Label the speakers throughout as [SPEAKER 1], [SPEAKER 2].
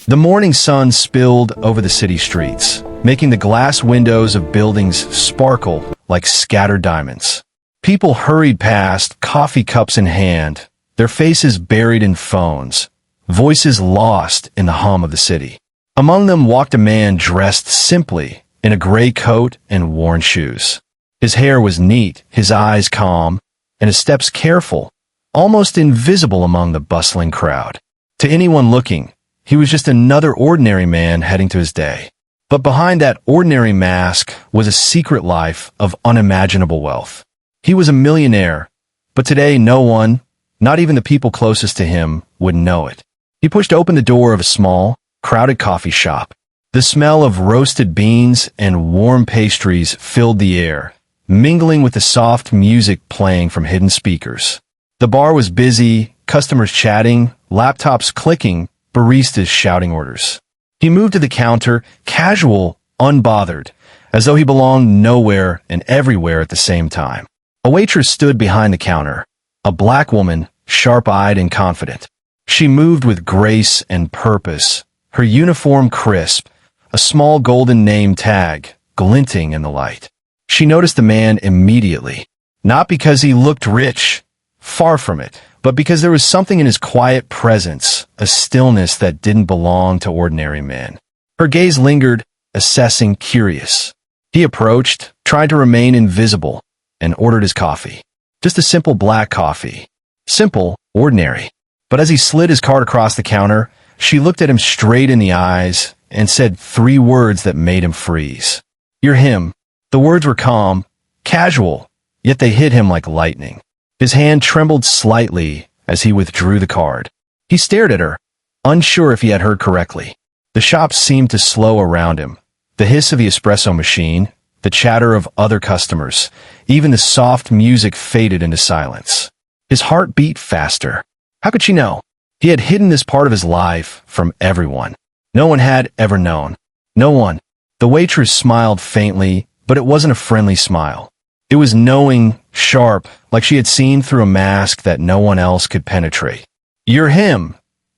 [SPEAKER 1] The morning sun spilled over the city streets, making the glass windows of buildings sparkle like scattered diamonds. People hurried past, coffee cups in hand, their faces buried in phones, voices lost in the hum of the city. Among them walked a man dressed simply in a gray coat and worn shoes. His hair was neat, his eyes calm, and his steps careful, almost invisible among the bustling crowd. To anyone looking, he was just another ordinary man heading to his day. But behind that ordinary mask was a secret life of unimaginable wealth. He was a millionaire, but today no one, not even the people closest to him, would know it. He pushed open the door of a small, crowded coffee shop. The smell of roasted beans and warm pastries filled the air, mingling with the soft music playing from hidden speakers. The bar was busy, customers chatting, laptops clicking, baristas shouting orders. He moved to the counter, casual, unbothered, as though he belonged nowhere and everywhere at the same time. A waitress stood behind the counter, a black woman, sharp-eyed and confident. She moved with grace and purpose, her uniform crisp, a small golden name tag glinting in the light. She noticed the man immediately, not because he looked rich, far from it, but because there was something in his quiet presence, a stillness that didn't belong to ordinary men. Her gaze lingered, assessing, curious. He approached, tried to remain invisible, and ordered his coffee. Just a simple black coffee. Simple, ordinary. But as he slid his card across the counter, she looked at him straight in the eyes and said 3 words that made him freeze. "You're him." The words were calm, casual, yet they hit him like lightning. His hand trembled slightly as he withdrew the card. He stared at her, unsure if he had heard correctly. The shop seemed to slow around him. The hiss of the espresso machine, the chatter of other customers, even the soft music faded into silence. His heart beat faster. How could she know? He had hidden this part of his life from everyone. No one had ever known. No one. The waitress smiled faintly, but it wasn't a friendly smile. It was knowing, sharp, like she had seen through a mask that no one else could penetrate. "You're him,"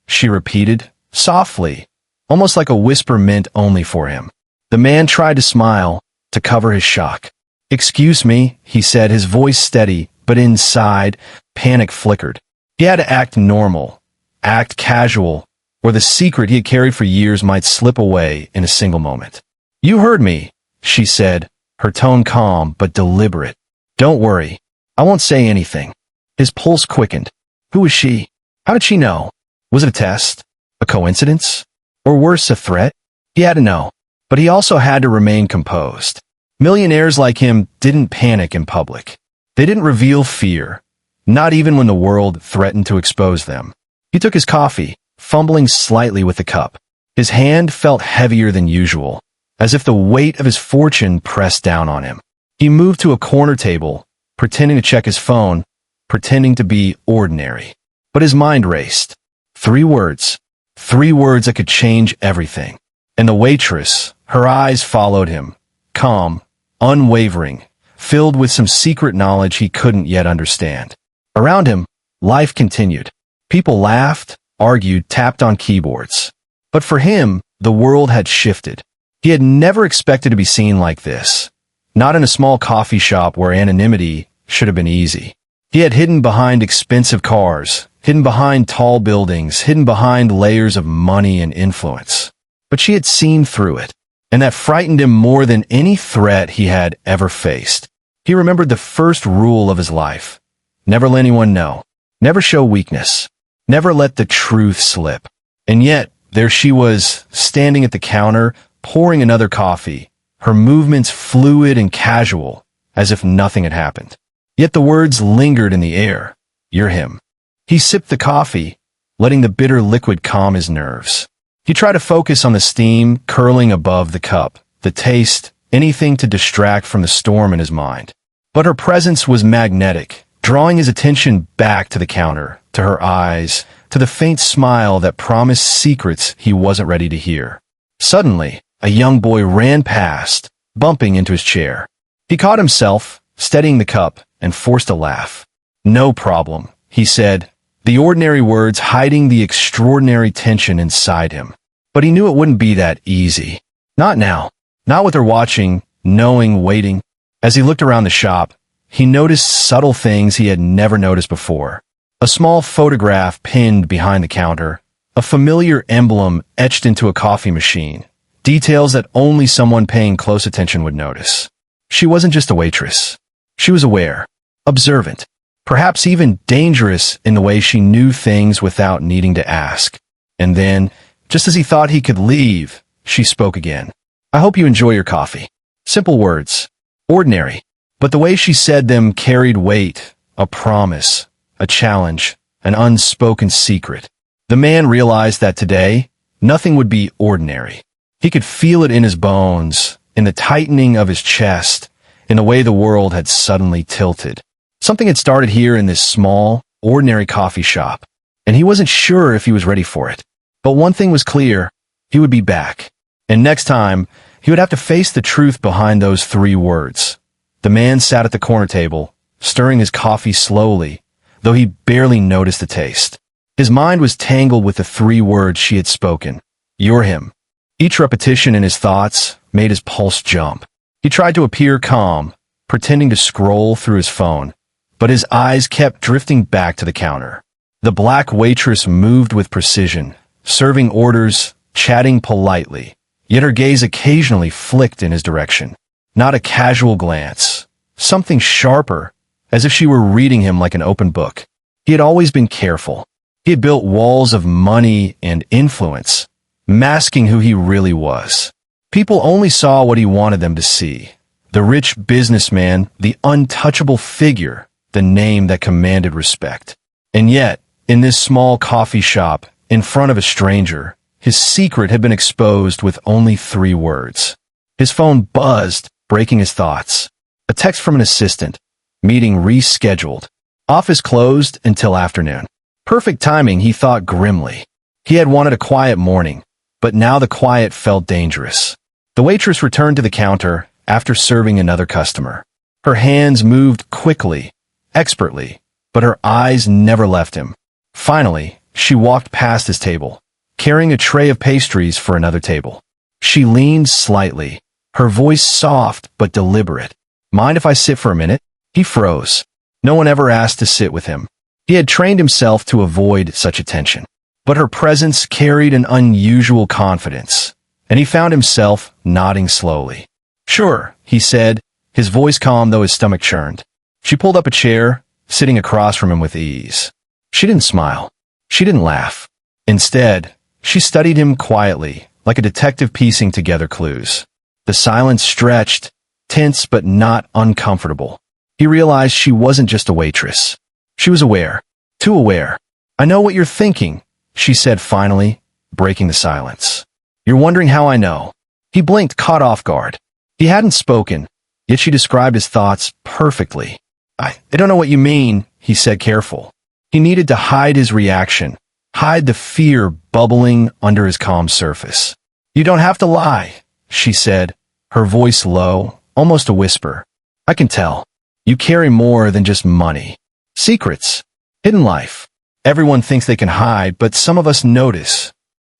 [SPEAKER 1] she repeated, softly, almost like a whisper meant only for him. The man tried to smile, to cover his shock. "Excuse me," he said, his voice steady, but inside, panic flickered. He had to act normal, act casual, or the secret he had carried for years might slip away in a single moment. "You heard me," she said, her tone calm but deliberate. "Don't worry. I won't say anything." His pulse quickened. Who was she? How did she know? Was it a test? A coincidence? Or worse, a threat? He had to know. But he also had to remain composed. Millionaires like him didn't panic in public. They didn't reveal fear, not even when the world threatened to expose them. He took his coffee, fumbling slightly with the cup. His hand felt heavier than usual, as if the weight of his fortune pressed down on him. He moved to a corner table, pretending to check his phone, pretending to be ordinary. But his mind raced. 3 words. 3 words that could change everything. And the waitress, her eyes followed him, calm, unwavering, filled with some secret knowledge he couldn't yet understand. Around him, life continued. People laughed, argued, tapped on keyboards. But for him, the world had shifted. He had never expected to be seen like this. Not in a small coffee shop where anonymity should have been easy. He had hidden behind expensive cars, hidden behind tall buildings, hidden behind layers of money and influence. But she had seen through it, and that frightened him more than any threat he had ever faced. He remembered the first rule of his life. Never let anyone know. Never show weakness. Never let the truth slip. And yet, there she was, standing at the counter, pouring another coffee, her movements fluid and casual, as if nothing had happened. Yet the words lingered in the air. "You're him." He sipped the coffee, letting the bitter liquid calm his nerves. He tried to focus on the steam curling above the cup, the taste, anything to distract from the storm in his mind. But her presence was magnetic, drawing his attention back to the counter, to her eyes, to the faint smile that promised secrets he wasn't ready to hear. Suddenly, a young boy ran past, bumping into his chair. He caught himself, steadying the cup, and forced a laugh. "No problem," he said, the ordinary words hiding the extraordinary tension inside him. But he knew it wouldn't be that easy. Not now. Not with her watching, knowing, waiting. As he looked around the shop, he noticed subtle things he had never noticed before. A small photograph pinned behind the counter, a familiar emblem etched into a coffee machine, details that only someone paying close attention would notice. She wasn't just a waitress. She was aware, observant, perhaps even dangerous in the way she knew things without needing to ask. And then, just as he thought he could leave, she spoke again. "I hope you enjoy your coffee." Simple words. Ordinary. But the way she said them carried weight, a promise, a challenge, an unspoken secret. The man realized that today, nothing would be ordinary. He could feel it in his bones, in the tightening of his chest, in the way the world had suddenly tilted. Something had started here in this small, ordinary coffee shop, and he wasn't sure if he was ready for it. But one thing was clear, he would be back. And next time, he would have to face the truth behind those 3 words. The man sat at the corner table, stirring his coffee slowly, though he barely noticed the taste. His mind was tangled with the 3 words she had spoken. "You're him." Each repetition in his thoughts made his pulse jump. He tried to appear calm, pretending to scroll through his phone, but his eyes kept drifting back to the counter. The black waitress moved with precision, serving orders, chatting politely, yet her gaze occasionally flicked in his direction. Not a casual glance, something sharper, as if she were reading him like an open book. He had always been careful. He had built walls of money and influence, masking who he really was. People only saw what he wanted them to see. The rich businessman, the untouchable figure, the name that commanded respect. And yet, in this small coffee shop, in front of a stranger, his secret had been exposed with only 3 words. His phone buzzed, breaking his thoughts. A text from an assistant. Meeting rescheduled. Office closed until afternoon. Perfect timing, he thought grimly. He had wanted a quiet morning, but now the quiet felt dangerous. The waitress returned to the counter after serving another customer. Her hands moved quickly, expertly, but her eyes never left him. Finally, she walked past his table, carrying a tray of pastries for another table. She leaned slightly, her voice soft but deliberate. "Mind if I sit for a minute?" He froze. No one ever asked to sit with him. He had trained himself to avoid such attention. But her presence carried an unusual confidence, and he found himself nodding slowly. "Sure," he said, his voice calm though his stomach churned. She pulled up a chair, sitting across from him with ease. She didn't smile. She didn't laugh. Instead, she studied him quietly, like a detective piecing together clues. The silence stretched, tense but not uncomfortable. He realized she wasn't just a waitress. She was aware. Too aware. "I know what you're thinking," she said finally, breaking the silence. "You're wondering how I know." He blinked, caught off guard. He hadn't spoken, yet she described his thoughts perfectly. I don't know what you mean," he said, careful. He needed to hide his reaction, hide the fear bubbling under his calm surface. "You don't have to lie," she said, her voice low, almost a whisper. "I can tell. You carry more than just money. Secrets. Hidden life. Everyone thinks they can hide, but some of us notice."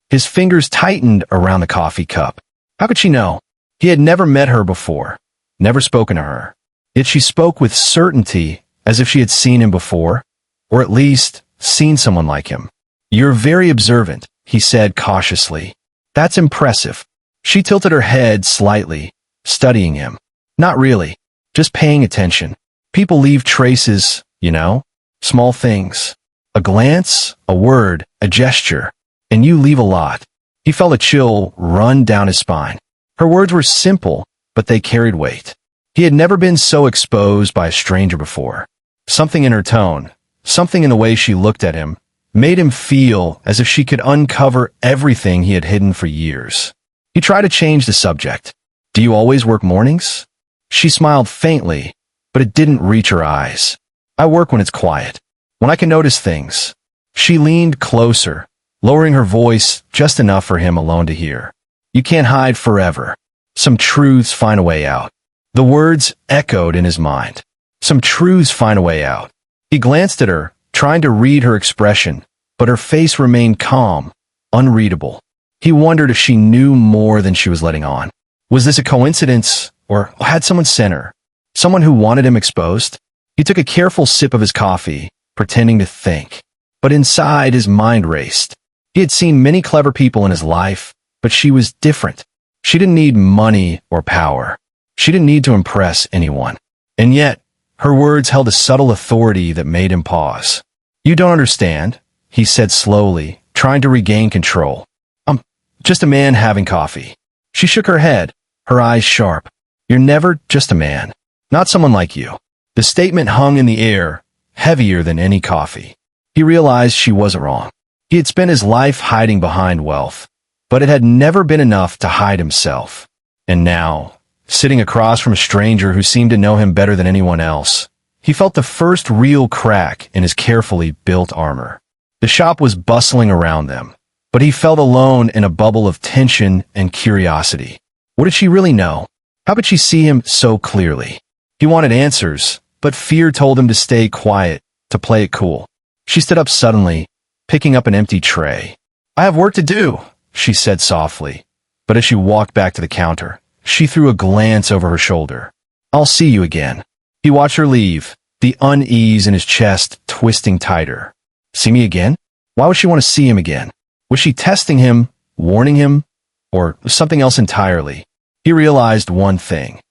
[SPEAKER 1] His fingers tightened around the coffee cup. How could she know? He had never met her before, never spoken to her. Yet she spoke with certainty, as if she had seen him before, or at least seen someone like him. "You're very observant," he said cautiously. "That's impressive." She tilted her head slightly, studying him. "Not really, just paying attention. People leave traces, you know? Small things. A glance, a word, a gesture. And you leave a lot." He felt a chill run down his spine. Her words were simple, but they carried weight. He had never been so exposed by a stranger before. Something in her tone, something in the way she looked at him, made him feel as if she could uncover everything he had hidden for years. He tried to change the subject. "Do you always work mornings?" She smiled faintly, but it didn't reach her eyes. "I work when it's quiet, when I can notice things." She leaned closer, lowering her voice just enough for him alone to hear. "You can't hide forever. Some truths find a way out." The words echoed in his mind. Some truths find a way out. He glanced at her, trying to read her expression, but her face remained calm, unreadable. He wondered if she knew more than she was letting on. Was this a coincidence, or had someone sent her? Someone who wanted him exposed? He took a careful sip of his coffee, pretending to think. But inside, his mind raced. He had seen many clever people in his life, but she was different. She didn't need money or power. She didn't need to impress anyone. And yet, her words held a subtle authority that made him pause. "You don't understand," he said slowly, trying to regain control. "I'm just a man having coffee." She shook her head, her eyes sharp. "You're never just a man. Not someone like you." The statement hung in the air, heavier than any coffee. He realized she wasn't wrong. He had spent his life hiding behind wealth, but it had never been enough to hide himself. And now, sitting across from a stranger who seemed to know him better than anyone else, he felt the first real crack in his carefully built armor. The shop was bustling around them, but he felt alone in a bubble of tension and curiosity. What did she really know? How could she see him so clearly? He wanted answers, but fear told him to stay quiet, to play it cool. She stood up suddenly, picking up an empty tray. "I have work to do," she said softly, but as she walked back to the counter, she threw a glance over her shoulder. "I'll see you again." He watched her leave, the unease in his chest twisting tighter. See me again? Why would she want to see him again? Was she testing him, warning him, or something else entirely? He realized one thing.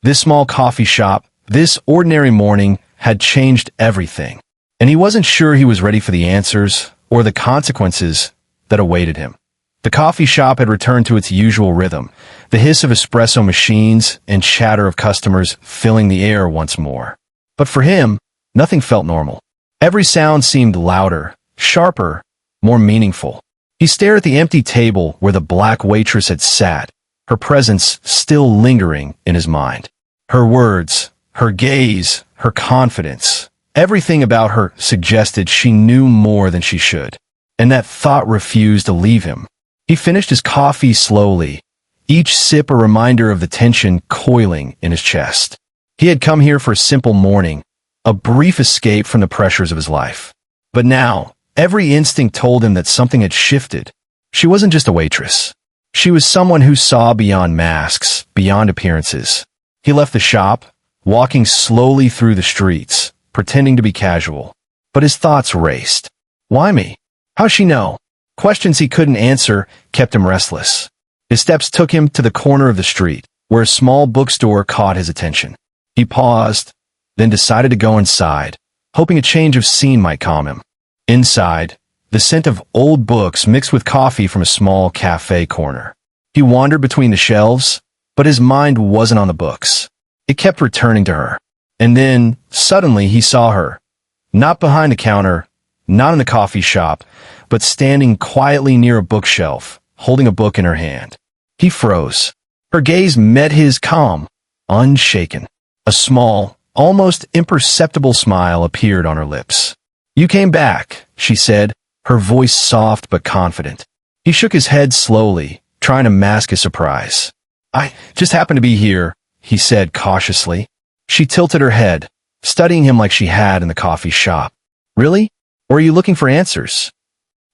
[SPEAKER 1] This small coffee shop, this ordinary morning, had changed everything. And he wasn't sure he was ready for the answers or the consequences that awaited him. The coffee shop had returned to its usual rhythm, the hiss of espresso machines and chatter of customers filling the air once more. But for him, nothing felt normal. Every sound seemed louder, sharper, more meaningful. He stared at the empty table where the black waitress had sat, her presence still lingering in his mind. Her words, her gaze, her confidence, everything about her suggested she knew more than she should. And that thought refused to leave him. He finished his coffee slowly, each sip a reminder of the tension coiling in his chest. He had come here for a simple morning, a brief escape from the pressures of his life. But now, every instinct told him that something had shifted. She wasn't just a waitress. She was someone who saw beyond masks, beyond appearances. He left the shop, walking slowly through the streets, pretending to be casual. But his thoughts raced. Why me? How'd she know? Questions he couldn't answer kept him restless. His steps took him to the corner of the street, where a small bookstore caught his attention. He paused, then decided to go inside, hoping a change of scene might calm him. Inside, the scent of old books mixed with coffee from a small cafe corner. He wandered between the shelves, but his mind wasn't on the books. It kept returning to her. And then, suddenly, he saw her. Not behind the counter, not in the coffee shop, but standing quietly near a bookshelf, holding a book in her hand. He froze. Her gaze met his calm, unshaken. A small, almost imperceptible smile appeared on her lips. "You came back," she said, her voice soft but confident. He shook his head slowly, trying to mask his surprise. "I just happened to be here," he said cautiously. She tilted her head, studying him like she had in the coffee shop. "Really? Or are you looking for answers?"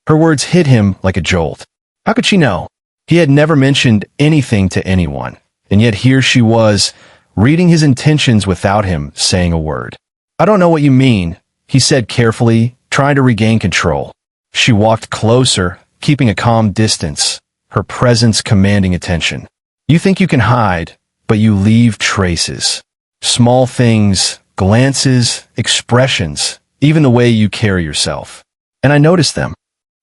[SPEAKER 1] Her words hit him like a jolt. How could she know? He had never mentioned anything to anyone, and yet here she was, reading his intentions without him saying a word. "I don't know what you mean," he said carefully, trying to regain control. She walked closer, keeping a calm distance, her presence commanding attention. "You think you can hide, but you leave traces. Small things, glances, expressions, even the way you carry yourself. And I noticed them."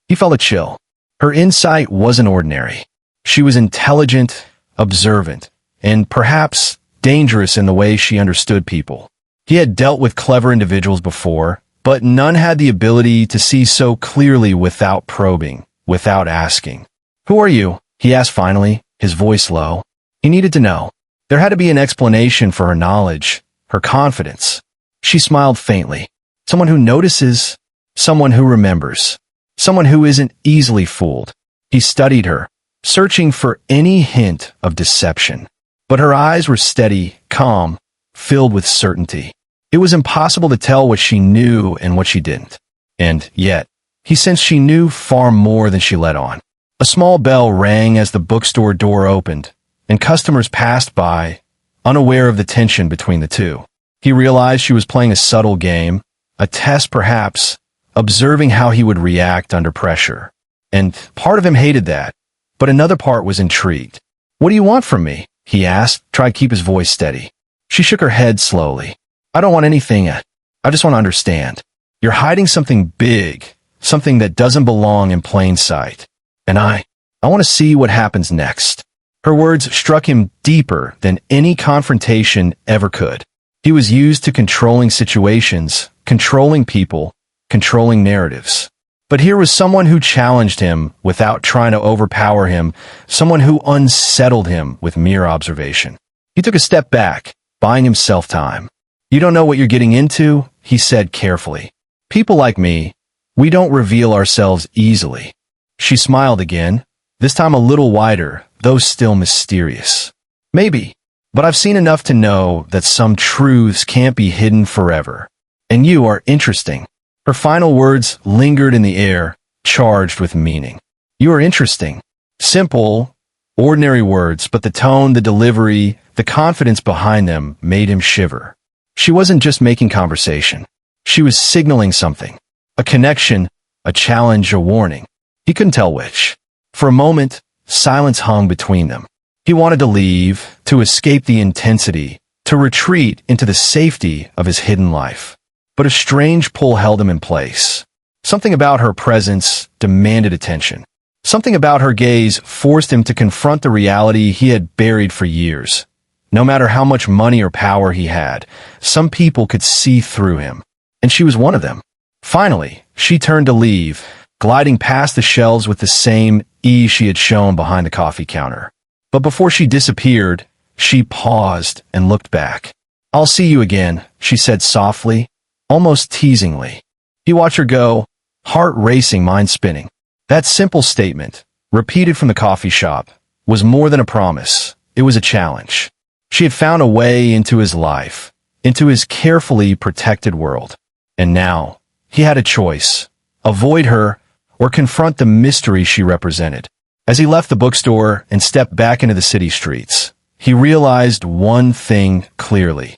[SPEAKER 1] He felt a chill. Her insight wasn't ordinary. She was intelligent, observant, and perhaps dangerous in the way she understood people. He had dealt with clever individuals before, but none had the ability to see so clearly without probing, without asking. "Who are you?" he asked finally, his voice low. He needed to know. There had to be an explanation for her knowledge, her confidence. She smiled faintly. "Someone who notices, someone who remembers. Someone who isn't easily fooled." He studied her, searching for any hint of deception. But her eyes were steady, calm, filled with certainty. It was impossible to tell what she knew and what she didn't. And yet, he sensed she knew far more than she let on. A small bell rang as the bookstore door opened, and customers passed by, unaware of the tension between the two. He realized she was playing a subtle game, a test perhaps, observing how he would react under pressure. And part of him hated that, but another part was intrigued. "What do you want from me?" he asked, trying to keep his voice steady. She shook her head slowly. "I don't want anything yet. I just want to understand. You're hiding something big, something that doesn't belong in plain sight. And I want to see what happens next." Her words struck him deeper than any confrontation ever could. He was used to controlling situations, controlling people, controlling narratives. But here was someone who challenged him without trying to overpower him, someone who unsettled him with mere observation. He took a step back, buying himself time. "You don't know what you're getting into," he said carefully. "People like me, we don't reveal ourselves easily." She smiled again, this time a little wider, though still mysterious. "Maybe, but I've seen enough to know that some truths can't be hidden forever. And you are interesting." Her final words lingered in the air, charged with meaning. "You are interesting." Simple, ordinary words, but the tone, the delivery, the confidence behind them made him shiver. She wasn't just making conversation. She was signaling something. A connection, a challenge, a warning. He couldn't tell which. For a moment, silence hung between them. He wanted to leave, to escape the intensity, to retreat into the safety of his hidden life. But a strange pull held him in place. Something about her presence demanded attention. Something about her gaze forced him to confront the reality he had buried for years. No matter how much money or power he had, some people could see through him. And she was one of them. Finally, she turned to leave, gliding past the shelves with the same ease she had shown behind the coffee counter. But before she disappeared, she paused and looked back. "I'll see you again," she said softly, almost teasingly. He watched her go, heart racing, mind spinning. That simple statement, repeated from the coffee shop, was more than a promise. It was a challenge. She had found a way into his life, into his carefully protected world. And now, he had a choice: avoid her or confront the mystery she represented. As he left the bookstore and stepped back into the city streets, he realized one thing clearly.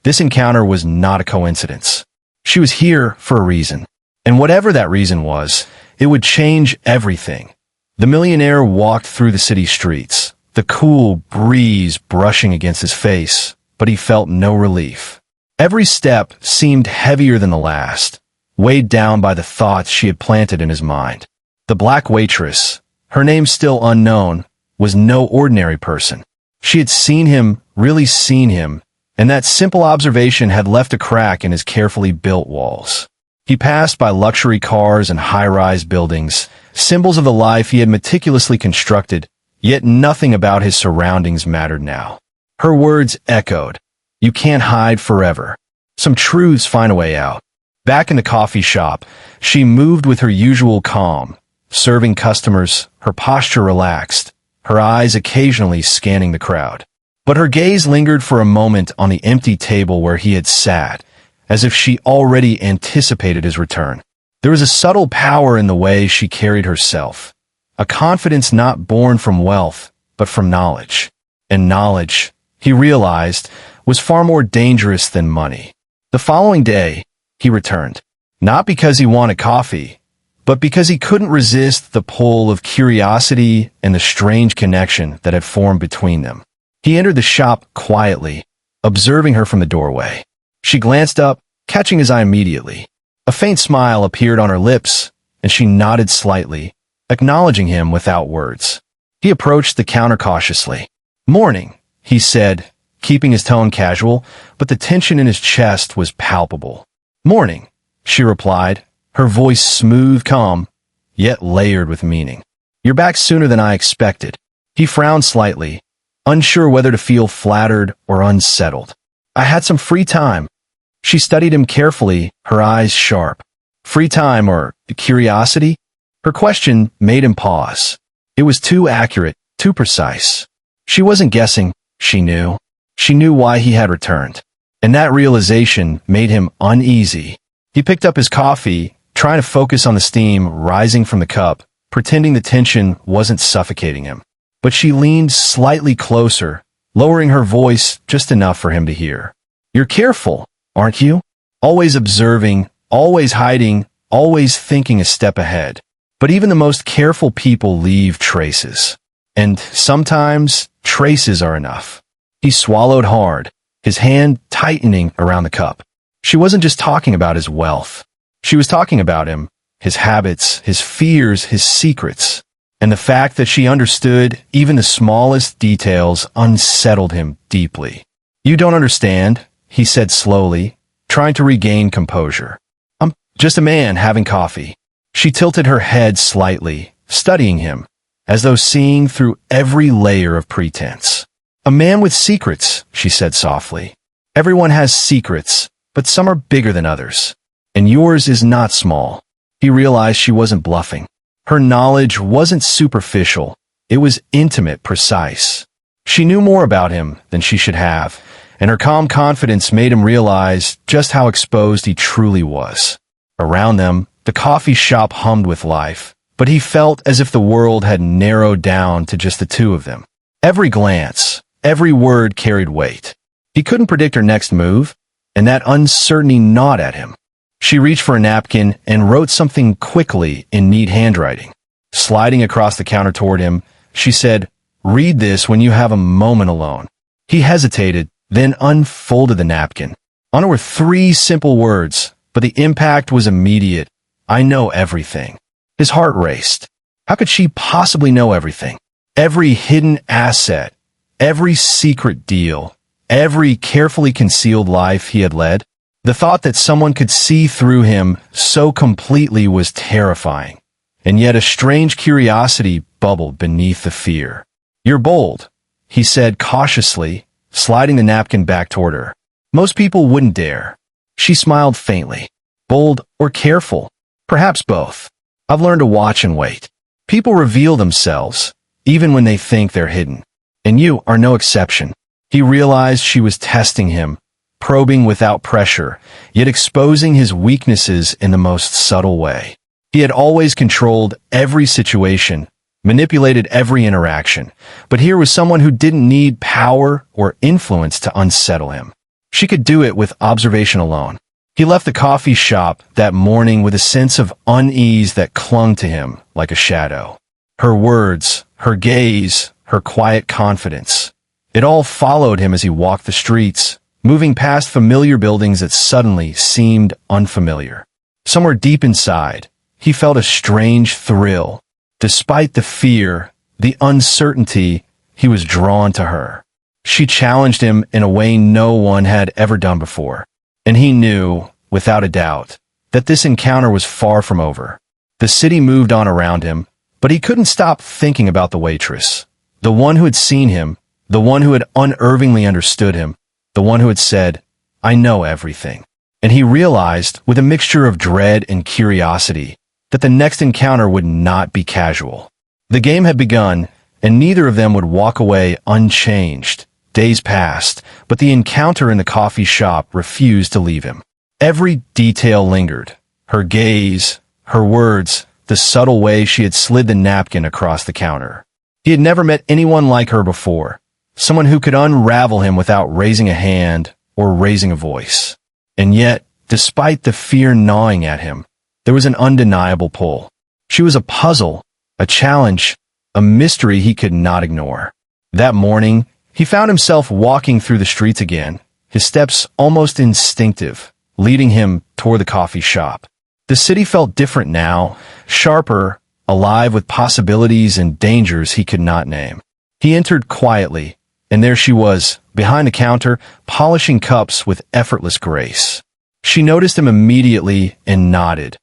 [SPEAKER 1] This encounter was not a coincidence. She was here for a reason. And whatever that reason was, it would change everything. The millionaire walked through the city streets, the cool breeze brushing against his face, but he felt no relief. Every step seemed heavier than the last, weighed down by the thoughts she had planted in his mind. The black waitress, her name still unknown, was no ordinary person. She had seen him, really seen him, and that simple observation had left a crack in his carefully built walls. He passed by luxury cars and high-rise buildings, symbols of the life he had meticulously constructed, yet nothing about his surroundings mattered now. Her words echoed, "You can't hide forever. Some truths find a way out." Back in the coffee shop, she moved with her usual calm, serving customers, her posture relaxed, her eyes occasionally scanning the crowd. But her gaze lingered for a moment on the empty table where he had sat, as if she already anticipated his return. There was a subtle power in the way she carried herself, a confidence not born from wealth, but from knowledge. And knowledge, he realized, was far more dangerous than money. The following day, he returned, not because he wanted coffee, but because he couldn't resist the pull of curiosity and the strange connection that had formed between them. He entered the shop quietly, observing her from the doorway. She glanced up, catching his eye immediately. A faint smile appeared on her lips, and she nodded slightly, acknowledging him without words. He approached the counter cautiously. "Morning," he said, keeping his tone casual, but the tension in his chest was palpable. "Morning," she replied, her voice smooth, calm, yet layered with meaning. "You're back sooner than I expected." He frowned slightly, unsure whether to feel flattered or unsettled. "I had some free time." She studied him carefully, her eyes sharp. Free time or curiosity? Her question made him pause. It was too accurate, too precise. She wasn't guessing, she knew. She knew why he had returned. And that realization made him uneasy. He picked up his coffee, trying to focus on the steam rising from the cup, pretending the tension wasn't suffocating him. But she leaned slightly closer, lowering her voice just enough for him to hear. "You're careful, aren't you? Always observing, always hiding, always thinking a step ahead. But even the most careful people leave traces. And sometimes traces are enough." He swallowed hard, his hand tightening around the cup. She wasn't just talking about his wealth. She was talking about him, his habits, his fears, his secrets. And the fact that she understood even the smallest details unsettled him deeply. "You don't understand," he said slowly, trying to regain composure. "I'm just a man having coffee." She tilted her head slightly, studying him, as though seeing through every layer of pretense. "A man with secrets," she said softly. "Everyone has secrets, but some are bigger than others. And yours is not small." He realized she wasn't bluffing. Her knowledge wasn't superficial. It was intimate, precise. She knew more about him than she should have, and her calm confidence made him realize just how exposed he truly was. Around them, the coffee shop hummed with life, but he felt as if the world had narrowed down to just the two of them. Every glance, every word carried weight. He couldn't predict her next move, and that uncertainty gnawed at him. She reached for a napkin and wrote something quickly in neat handwriting. Sliding across the counter toward him, she said, "Read this when you have a moment alone." He hesitated, then unfolded the napkin. On it were 3 simple words, but the impact was immediate. "I know everything." His heart raced. How could she possibly know everything? Every hidden asset, every secret deal, every carefully concealed life he had led? The thought that someone could see through him so completely was terrifying, and yet a strange curiosity bubbled beneath the fear. "You're bold," he said cautiously, sliding the napkin back toward her. "Most people wouldn't dare." She smiled faintly. "Bold or careful? Perhaps both. I've learned to watch and wait. People reveal themselves, even when they think they're hidden. And you are no exception." He realized she was testing him, probing without pressure, yet exposing his weaknesses in the most subtle way. He had always controlled every situation, manipulated every interaction, but here was someone who didn't need power or influence to unsettle him. She could do it with observation alone. He left the coffee shop that morning with a sense of unease that clung to him like a shadow. Her words, her gaze, her quiet confidence. It all followed him as he walked the streets, moving past familiar buildings that suddenly seemed unfamiliar. Somewhere deep inside, he felt a strange thrill. Despite the fear, the uncertainty, he was drawn to her. She challenged him in a way no one had ever done before. And he knew, without a doubt, that this encounter was far from over. The city moved on around him, but he couldn't stop thinking about the waitress. The one who had seen him, the one who had unerringly understood him, the one who had said, "I know everything." And he realized, with a mixture of dread and curiosity, that the next encounter would not be casual. The game had begun, and neither of them would walk away unchanged. Days passed, but the encounter in the coffee shop refused to leave him. Every detail lingered. Her gaze, her words, the subtle way she had slid the napkin across the counter. He had never met anyone like her before. Someone who could unravel him without raising a hand or raising a voice. And yet, despite the fear gnawing at him, there was an undeniable pull. She was a puzzle, a challenge, a mystery he could not ignore. That morning, he found himself walking through the streets again, his steps almost instinctive, leading him toward the coffee shop. The city felt different now, sharper, alive with possibilities and dangers he could not name. He entered quietly, and there she was, behind the counter, polishing cups with effortless grace. She noticed him immediately and nodded,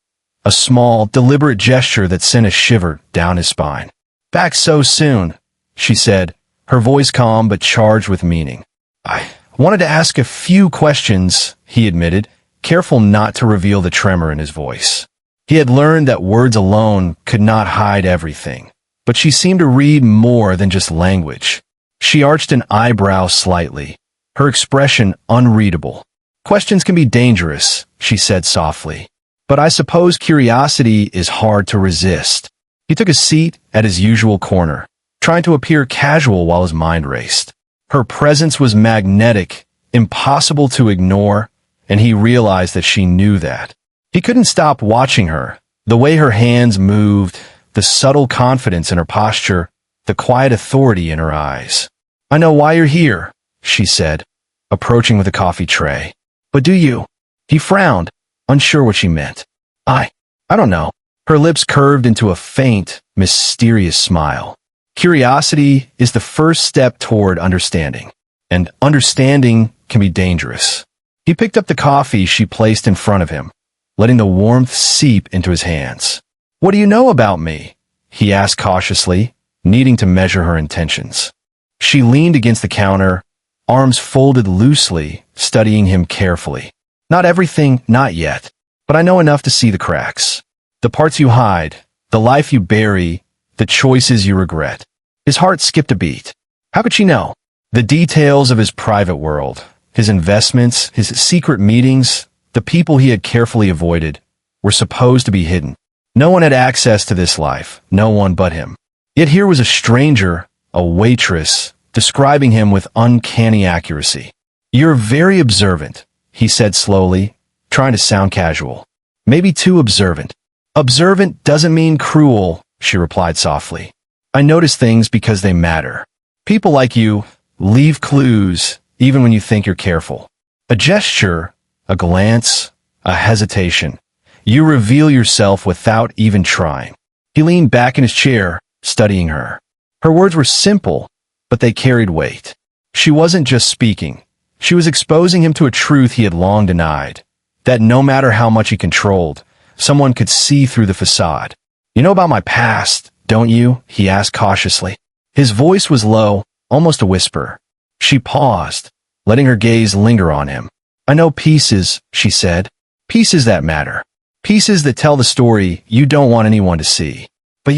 [SPEAKER 1] a small, deliberate gesture that sent a shiver down his spine. "Back so soon," she said, her voice calm but charged with meaning. "I wanted to ask a few questions," he admitted, careful not to reveal the tremor in his voice. He had learned that words alone could not hide everything, but she seemed to read more than just language. She arched an eyebrow slightly, her expression unreadable. "Questions can be dangerous," she said softly, "but I suppose curiosity is hard to resist." He took a seat at his usual corner, trying to appear casual while his mind raced. Her presence was magnetic, impossible to ignore, and he realized that she knew that. He couldn't stop watching her, the way her hands moved, the subtle confidence in her posture, the quiet authority in her eyes. "I know why you're here," she said, approaching with a coffee tray. "But do you?" He frowned, unsure what she meant. I don't know." Her lips curved into a faint, mysterious smile. Curiosity is the first step toward understanding, and understanding can be dangerous. He picked up the coffee she placed in front of him, letting the warmth seep into his hands. "What do you know about me?" he asked cautiously, needing to measure her intentions. She leaned against the counter, arms folded loosely, studying him carefully. "Not everything, not yet, but I know enough to see the cracks. The parts you hide, the life you bury, the choices you regret." His heart skipped a beat. How could she know? The details of his private world, his investments, his secret meetings, the people he had carefully avoided, were supposed to be hidden. No one had access to this life, no one but him. Yet here was a stranger, a waitress, describing him with uncanny accuracy. "You're very observant," he said slowly, trying to sound casual. "Maybe too observant." "Observant doesn't mean cruel," she replied softly. "I notice things because they matter. People like you leave clues even when you think you're careful. A gesture, a glance, a hesitation. You reveal yourself without even trying." He leaned back in his chair, studying her. Her words were simple, but they carried weight. She wasn't just speaking. She was exposing him to a truth he had long denied, that no matter how much he controlled, someone could see through the facade. "You know about my past, don't you?" he asked cautiously. His voice was low, almost a whisper. She paused, letting her gaze linger on him. "I know pieces," she said. "Pieces that matter. Pieces that tell the story you don't want anyone to see. But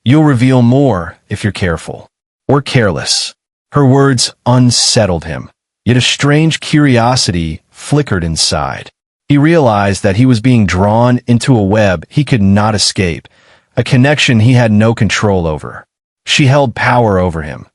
[SPEAKER 1] you'll reveal more if you're careful. Or careless." Her words unsettled him, yet a strange curiosity flickered inside. He realized that he was being drawn into a web he could not escape, a connection he had no control over. She held power over him,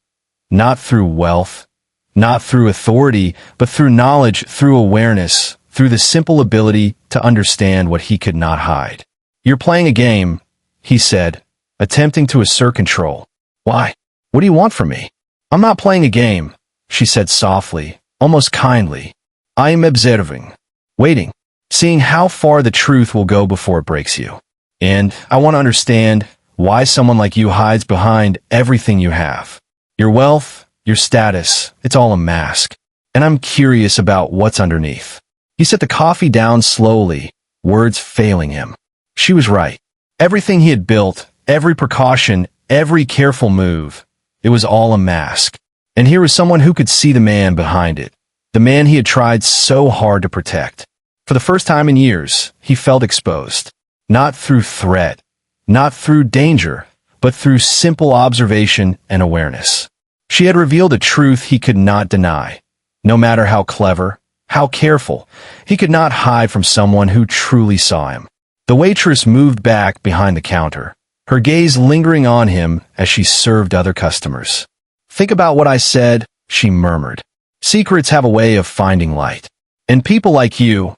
[SPEAKER 1] not through wealth, not through authority, but through knowledge, through awareness, through the simple ability to understand what he could not hide. "You're playing a game," he said, attempting to assert control. "Why? What do you want from me?" "I'm not playing a game," she said softly, almost kindly. "I'm observing, waiting, seeing how far the truth will go before it breaks you. And I want to understand why someone like you hides behind everything you have. Your wealth, your status, it's all a mask. And I'm curious about what's underneath." He set the coffee down slowly, words failing him. She was right. Everything he had built, every precaution, every careful move, it was all a mask. And here was someone who could see the man behind it, the man he had tried so hard to protect. For the first time in years, he felt exposed. Not through threat, not through danger, but through simple observation and awareness. She had revealed a truth he could not deny. No matter how clever, how careful, he could not hide from someone who truly saw him. The waitress moved back behind the counter, her gaze lingering on him as she served other customers. "Think about what I said," she murmured. "Secrets have a way of finding light. And people like you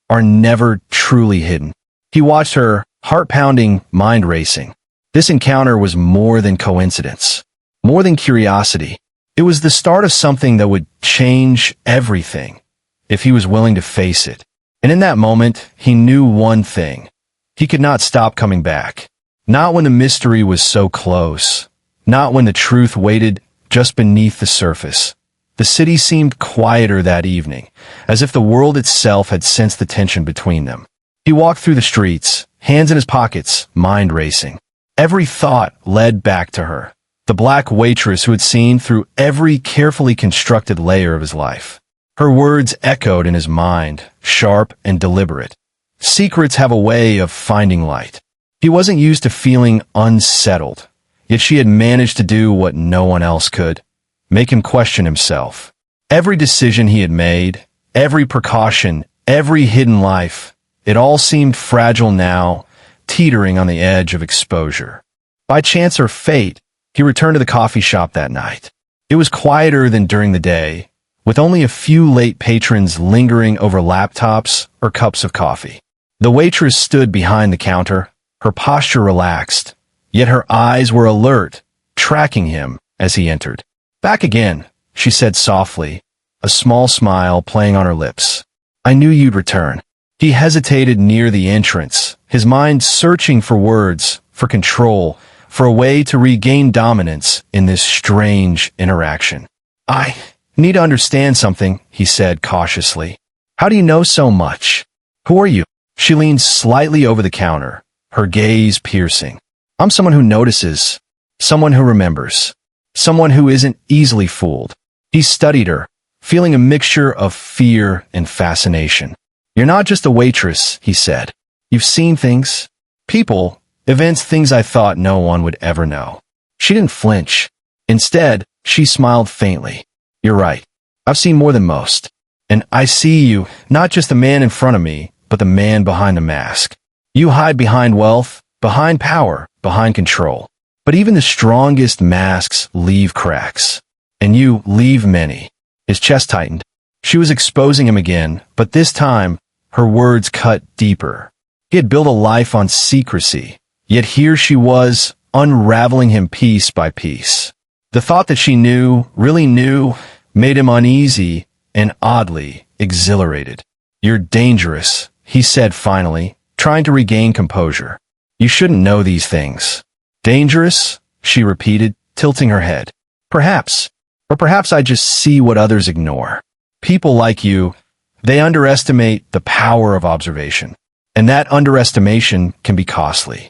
[SPEAKER 1] are never truly hidden." He watched her, heart pounding, mind racing. This encounter was more than coincidence, more than curiosity. It was the start of something that would change everything, if he was willing to face it. And in that moment, he knew one thing. He could not stop coming back. Not when the mystery was so close. Not when the truth waited just beneath the surface. The city seemed quieter that evening, as if the world itself had sensed the tension between them. He walked through the streets, hands in his pockets, mind racing. Every thought led back to her, the black waitress who had seen through every carefully constructed layer of his life. Her words echoed in his mind, sharp and deliberate. Secrets have a way of finding light. He wasn't used to feeling unsettled, yet she had managed to do what no one else could, make him question himself. Every decision he had made, every precaution, every hidden life, it all seemed fragile now, teetering on the edge of exposure. By chance or fate, he returned to the coffee shop that night. It was quieter than during the day, with only a few late patrons lingering over laptops or cups of coffee. The waitress stood behind the counter, her posture relaxed, yet her eyes were alert, tracking him as he entered. "Back again," she said softly, a small smile playing on her lips. "I knew you'd return." He hesitated near the entrance, his mind searching for words, for control, for a way to regain dominance in this strange interaction. "I need to understand something," he said cautiously. "How do you know so much? Who are you?" She leaned slightly over the counter, her gaze piercing. "I'm someone who notices, someone who remembers, someone who isn't easily fooled." He studied her, feeling a mixture of fear and fascination. "You're not just a waitress," he said. "You've seen things, people, events, things I thought no one would ever know." She didn't flinch. Instead, she smiled faintly. "You're right. I've seen more than most. And I see you, not just the man in front of me, but the man behind the mask. You hide behind wealth, behind power, behind control. But even the strongest masks leave cracks. And you leave many." His chest tightened. She was exposing him again, but this time, her words cut deeper. He had built a life on secrecy, yet here she was, unraveling him piece by piece. The thought that she knew, really knew, made him uneasy and oddly exhilarated. "You're dangerous," he said finally, trying to regain composure. "You shouldn't know these things." "Dangerous?" she repeated, tilting her head. "Perhaps. Or perhaps I just see what others ignore. People like you, they underestimate the power of observation. And that underestimation can be costly."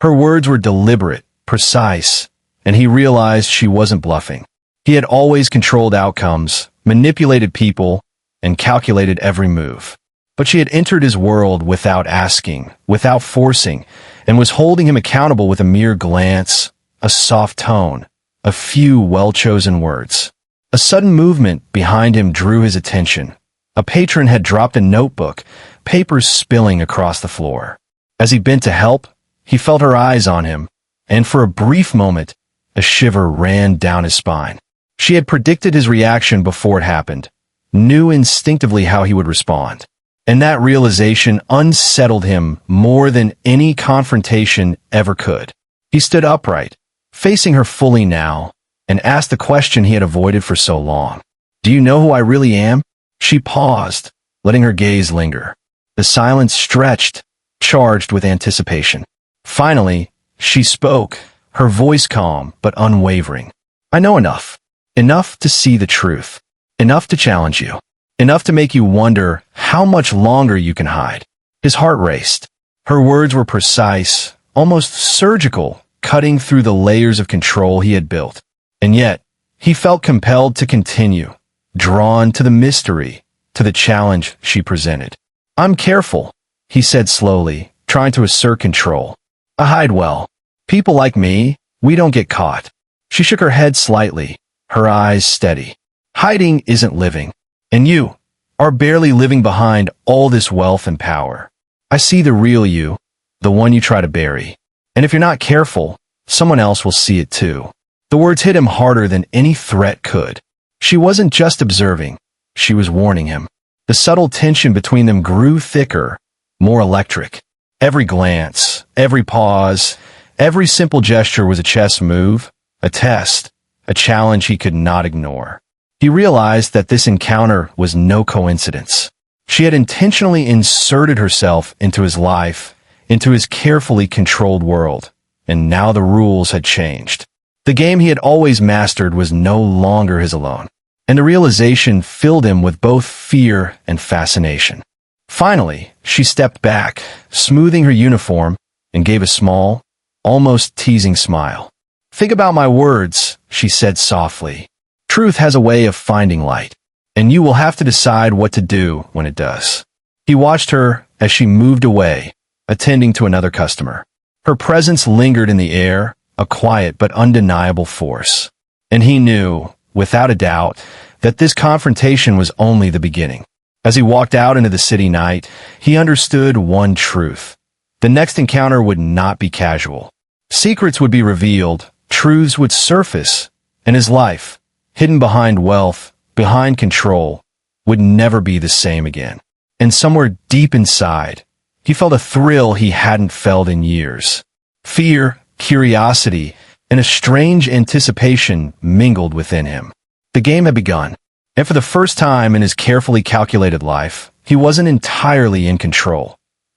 [SPEAKER 1] Her words were deliberate, precise, and he realized she wasn't bluffing. He had always controlled outcomes, manipulated people, and calculated every move. But she had entered his world without asking, without forcing, and was holding him accountable with a mere glance, a soft tone, a few well-chosen words. A sudden movement behind him drew his attention. A patron had dropped a notebook, papers spilling across the floor. As he bent to help, he felt her eyes on him, and for a brief moment, a shiver ran down his spine. She had predicted his reaction before it happened, knew instinctively how he would respond. And that realization unsettled him more than any confrontation ever could. He stood upright, facing her fully now, and asked the question he had avoided for so long. "Do you know who I really am?" She paused, letting her gaze linger. The silence stretched, charged with anticipation. Finally, she spoke, her voice calm but unwavering. "I know enough. Enough to see the truth. Enough to challenge you. Enough to make you wonder how much longer you can hide." His heart raced. Her words were precise, almost surgical, cutting through the layers of control he had built. And yet, he felt compelled to continue, drawn to the mystery, to the challenge she presented. "I'm careful," he said slowly, trying to assert control. "I hide well. People like me, we don't get caught." She shook her head slightly, her eyes steady. "Hiding isn't living. And you are barely living behind all this wealth and power. I see the real you, the one you try to bury. And if you're not careful, someone else will see it too." The words hit him harder than any threat could. She wasn't just observing, she was warning him. The subtle tension between them grew thicker, more electric. Every glance, every pause, every simple gesture was a chess move, a test, a challenge he could not ignore. He realized that this encounter was no coincidence. She had intentionally inserted herself into his life, into his carefully controlled world, and now the rules had changed. The game he had always mastered was no longer his alone, and the realization filled him with both fear and fascination. Finally, she stepped back, smoothing her uniform, and gave a small, almost teasing smile. "Think about my words," she said softly. "Truth has a way of finding light, and you will have to decide what to do when it does." He watched her as she moved away, attending to another customer. Her presence lingered in the air, a quiet but undeniable force. And he knew, without a doubt, that this confrontation was only the beginning. As he walked out into the city night, he understood one truth. The next encounter would not be casual. Secrets would be revealed, truths would surface, and his life, hidden behind wealth, behind control, would never be the same again. And somewhere deep inside, he felt a thrill he hadn't felt in years. Fear, curiosity, and a strange anticipation mingled within him. The game had begun, and for the first time in his carefully calculated life, he wasn't entirely in control.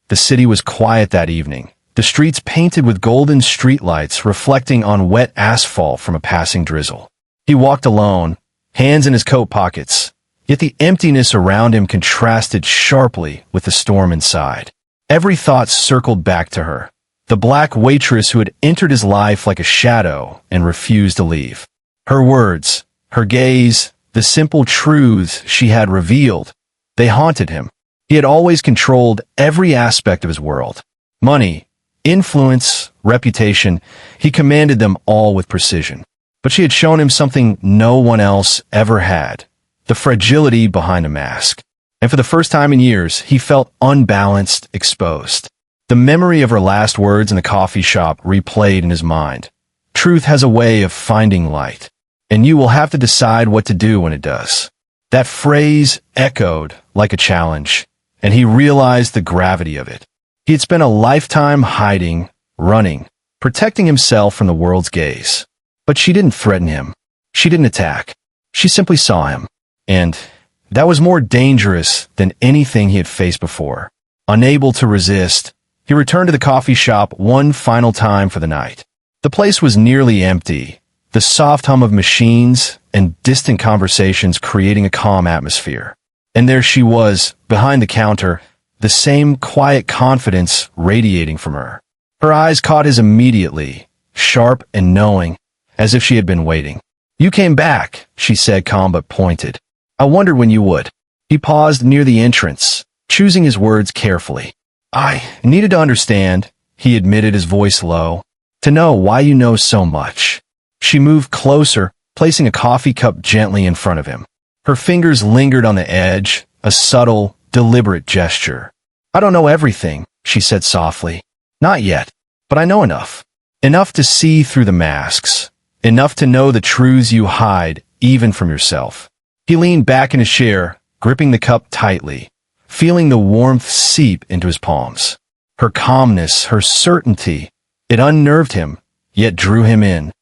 [SPEAKER 1] The city was quiet that evening, the streets painted with golden streetlights reflecting on wet asphalt from a passing drizzle. He walked alone, hands in his coat pockets, yet the emptiness around him contrasted sharply with the storm inside. Every thought circled back to her, the black waitress who had entered his life like a shadow and refused to leave. Her words, her gaze, the simple truths she had revealed, they haunted him. He had always controlled every aspect of his world. Money, influence, reputation, he commanded them all with precision. But she had shown him something no one else ever had, the fragility behind a mask. And for the first time in years, he felt unbalanced, exposed. The memory of her last words in the coffee shop replayed in his mind. Truth has a way of finding light, and you will have to decide what to do when it does. That phrase echoed like a challenge, and he realized the gravity of it. He had spent a lifetime hiding, running, protecting himself from the world's gaze. But she didn't threaten him. She didn't attack. She simply saw him. And that was more dangerous than anything he had faced before. Unable to resist, he returned to the coffee shop one final time for the night. The place was nearly empty, the soft hum of machines and distant conversations creating a calm atmosphere. And there she was, behind the counter, the same quiet confidence radiating from her. Her eyes caught his immediately, sharp and knowing, as if she had been waiting. "You came back," she said, calm but pointed. "I wondered when you would." He paused near the entrance, choosing his words carefully. "I needed to understand," he admitted, his voice low, "to know why you know so much." She moved closer, placing a coffee cup gently in front of him. Her fingers lingered on the edge, a subtle, deliberate gesture. "I don't know everything," she said softly. "Not yet, but I know enough. Enough to see through the masks. Enough to know the truths you hide, even from yourself." He leaned back in his chair, gripping the cup tightly, feeling the warmth seep into his palms. Her calmness, her certainty, it unnerved him, yet drew him in.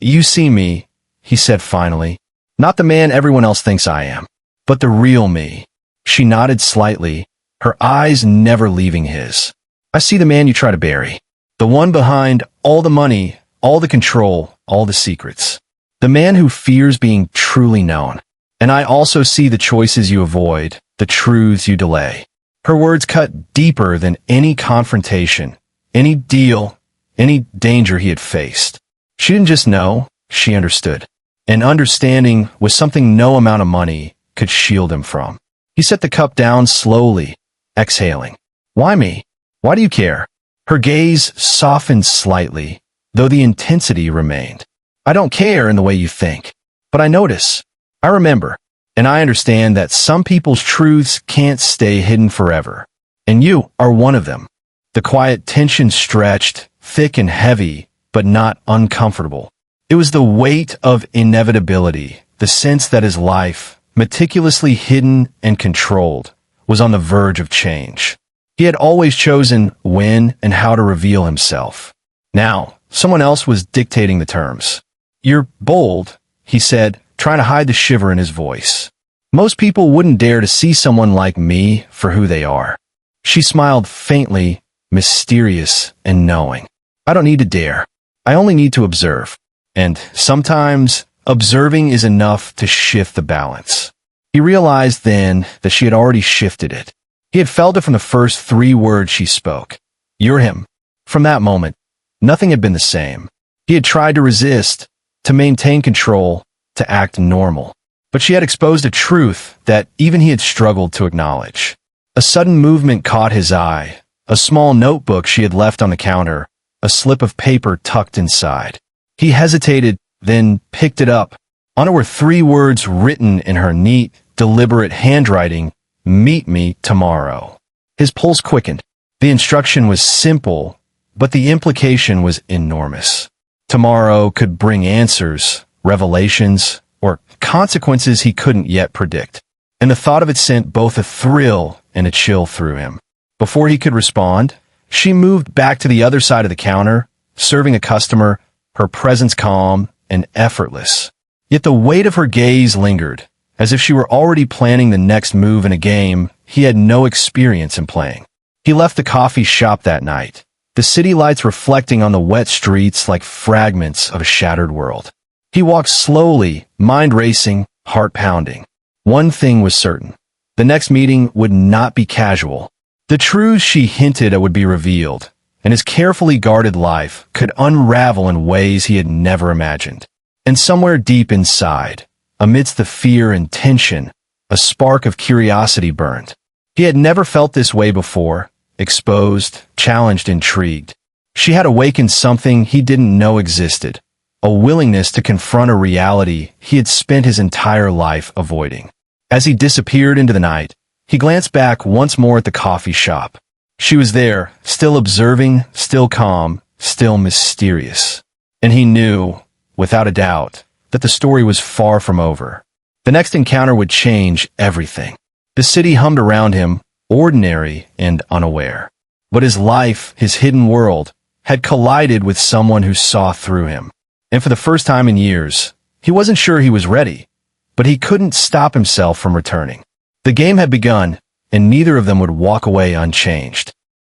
[SPEAKER 1] "You see me," he said finally. "Not the man everyone else thinks I am, but the real me." She nodded slightly, her eyes never leaving his. "I see the man you try to bury. The one behind all the money, all the control, all the secrets. The man who fears being truly known. And I also see the choices you avoid, the truths you delay." Her words cut deeper than any confrontation, any deal, any danger he had faced. She didn't just know, she understood. And understanding was something no amount of money could shield him from. He set the cup down slowly, exhaling. "Why me? Why do you care?" Her gaze softened slightly, though the intensity remained. "I don't care in the way you think, but I notice. I remember, and I understand that some people's truths can't stay hidden forever, and you are one of them." The quiet tension stretched, thick and heavy, but not uncomfortable. It was the weight of inevitability, the sense that his life, meticulously hidden and controlled, was on the verge of change. He had always chosen when and how to reveal himself. Now, someone else was dictating the terms. "You're bold," he said, trying to hide the shiver in his voice. "Most people wouldn't dare to see someone like me for who they are." She smiled faintly, mysterious and knowing. "I don't need to dare. I only need to observe. And sometimes, observing is enough to shift the balance." He realized then that she had already shifted it. He had felt it from the first 3 words she spoke. "You're him." From that moment, nothing had been the same. He had tried to resist, to maintain control, to act normal. But she had exposed a truth that even he had struggled to acknowledge. A sudden movement caught his eye, a small notebook she had left on the counter, a slip of paper tucked inside. He hesitated, then picked it up. On it were 3 words written in her neat, deliberate handwriting: "Meet me tomorrow." His pulse quickened. The instruction was simple, But the implication was enormous. Tomorrow could bring answers, revelations, or consequences he couldn't yet predict. And the thought of it sent both a thrill and a chill through him. Before he could respond, she moved back to the other side of the counter, serving a customer, her presence calm and effortless. Yet the weight of her gaze lingered, as if she were already planning the next move in a game he had no experience in playing. He left the coffee shop that night, the city lights reflecting on the wet streets like fragments of a shattered world. He walked slowly, mind racing, heart pounding. One thing was certain. The next meeting would not be casual. The truths she hinted at would be revealed, and his carefully guarded life could unravel in ways he had never imagined. And somewhere deep inside, amidst the fear and tension, a spark of curiosity burned. He had never felt this way before, exposed, challenged, intrigued. She had awakened something he didn't know existed, a willingness to confront a reality he had spent his entire life avoiding. As he disappeared into the night, he glanced back once more at the coffee shop. She was there, still observing, still calm, still mysterious. And he knew, without a doubt, that the story was far from over. The next encounter would change everything. The city hummed around him, ordinary and unaware. But his life, his hidden world, had collided with someone who saw through him. And for the first time in years, he wasn't sure he was ready, but he couldn't stop himself from returning. The game had begun, and neither of them would walk away unchanged.